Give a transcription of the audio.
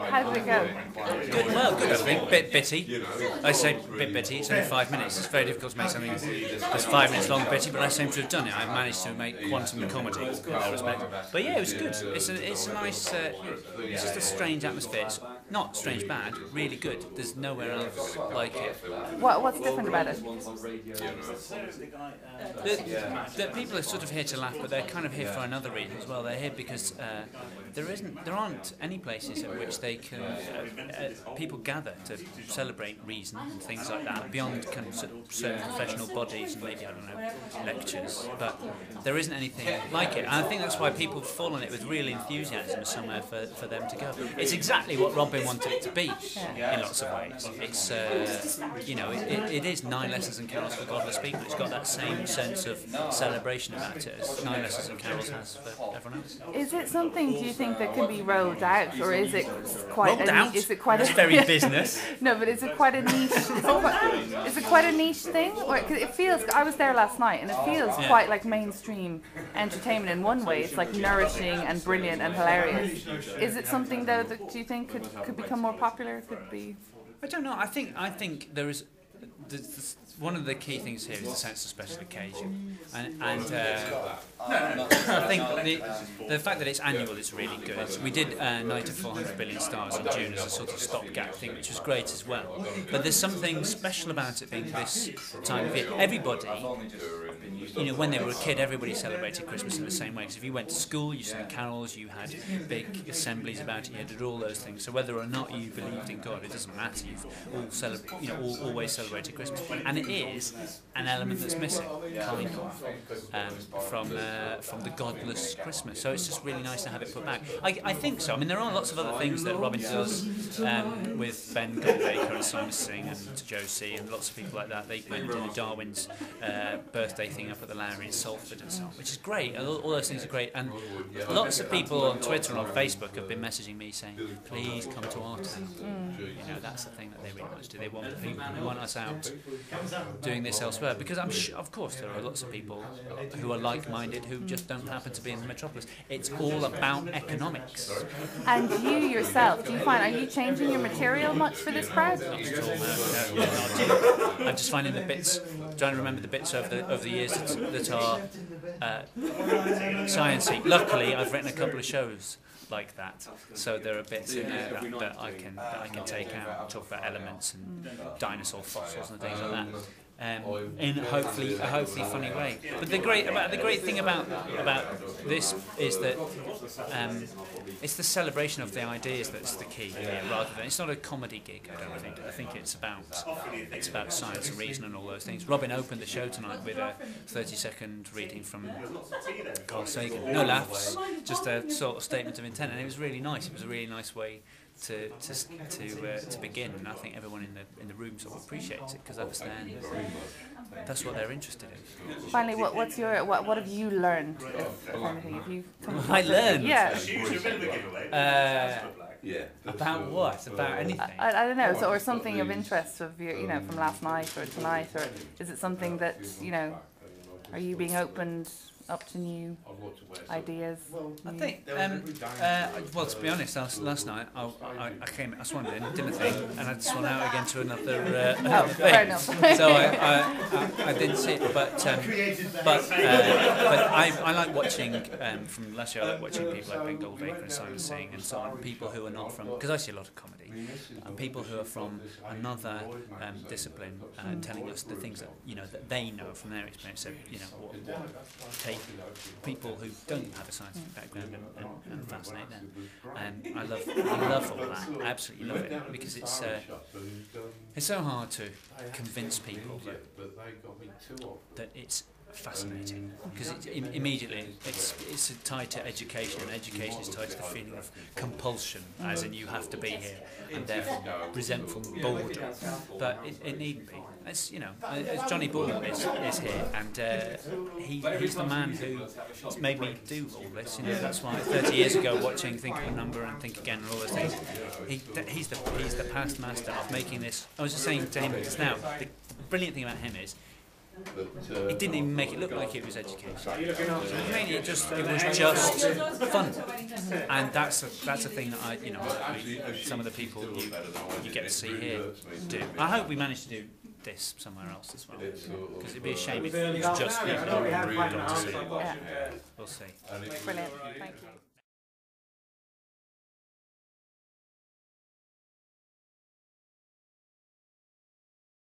How did it go? Good, well, good, I think. Bit bitty. I say bit bitty, it's only 5 minutes. It's very difficult to make something that's 5 minutes long bitty, but I seem to have done it. I've managed to make quantum comedy in that respect. But yeah, it was good. It's a nice, it's just a strange atmosphere. It's not strange bad, really good. There's nowhere else like it. What's different about it? The people are sort of here to laugh, but they're kind of here for another reason as well. They're here because there aren't any places at which they can people gather to celebrate reason and things like that beyond kind of certain professional bodies and maybe, I don't know, lectures. But there isn't anything like it, and I think that's why people fall on it with real enthusiasm, somewhere for them to go. It's exactly what Robin wanted it to be in lots of ways. It's it is 9 lessons and carols for godless people. It's got that same sense of celebration about it as 9 lessons and carols has for everyone else. Is it something, do you think, that can be rolled out, or is it quite rolled out? Is it quite That's very business. No, but is it quite a niche? Is it quite a niche thing? Or cause it feels. I was there last night, and it feels quite like mainstream entertainment in one way. It's like nourishing and brilliant and hilarious. Is it something though that you think could become more popular? Could be. I don't know. I think there is. One of the key things here is the sense of special occasion, and I think the fact that it's annual is really good. We did Night of 400 Billion Stars in June as a sort of stopgap thing, which was great as well. But there's something special about it being this time of year. Everybody, when they were a kid, everybody celebrated Christmas in the same way. Because if you went to school, you sang carols, you had big assemblies about it, you did all those things. So whether or not you believed in God, it doesn't matter. You've all always celebrated Christmas, and it is an element that's missing, kind of, from the Godless Christmas. So it's just really nice to have it put back. I think so. I mean, there are lots of other things that Robin does with Ben Goldacre and Simon Singh and Joe C. and lots of people like that. They went and did the Darwin's birthday thing up at the Lowry in Salford and so on, which is great. All those things are great. And lots of people on Twitter and on Facebook have been messaging me saying, please come to our town. That's the thing that they really want to do. They want us out doing this elsewhere, because I'm sure, of course, there are lots of people who are like-minded who just don't happen to be in the metropolis. It's all about economics. And you yourself, are you changing your material much for this crowd? Not at all, no. I'm just finding the bits, trying to remember the bits over the years that are sciencey. Luckily, I've written a couple of shows like that, so there are bits in there that I can take out and talk about elements and dinosaur fossils and things like that, in hopefully a funny way. But the great thing about this is that it's the celebration of the ideas that's the key here, rather than it's not a comedy gig. I don't think. I think it's about science and reason and all those things. Robin opened the show tonight with a 30-second reading from Carl Sagan. No laughs, just a sort of statement of intent, and it was really nice. It was a really nice way to begin, and I think everyone in the room sort of appreciates it, because that's what they're interested in. Finally, what have you learned? If anything, have you come I learned. Yeah. About what? About anything? I don't know. So, or something of interest of from last night or tonight, or is it something that are you being opened up to new ideas? I think, well, to be honest, last night I swam in, did a thing, and I swam out again to another thing. Fair enough. So I didn't see it, but I like watching, from last year I like watching people like Ben Goldacre and Simon Singh and so on, people who are not from, because I see a lot of comedy, and people who are from another discipline, telling us the things that that they know from their experience. So what take people who don't have a scientific background and fascinate them. I love all that. I absolutely love it, because it's so hard to convince people that it's fascinating, because immediately it's tied to education, and education is tied to the feeling of compulsion, as in you have to be here, and therefore resentful boredom. But it needn't be. It's Johnny Ball is here, and he's the man who's made me do all this. That's why 30 years ago, watching Think of a Number and Think Again and all those things, he's the past master of making this. I was just saying to him just now, the brilliant thing about him is, it didn't even make it look like it was education. Mainly it was just fun, and that's a thing that some of the people you get to see here do. I hope we manage to do this somewhere else as well, because it'd be a shame if it was just people who got to see it. We'll see. Brilliant. Thank you.